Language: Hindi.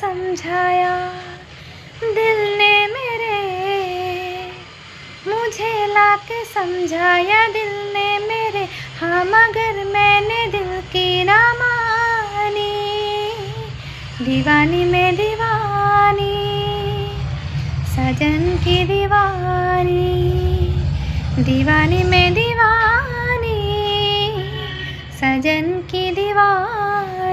समझाया दिल ने मेरे, मुझे लाके समझाया दिल ने मेरे। हाँ मगर मैंने दिल की ना मानी, दीवानी में दीवानी, सजन की दीवानी, दीवानी में दीवानी, सजन की दीवानी।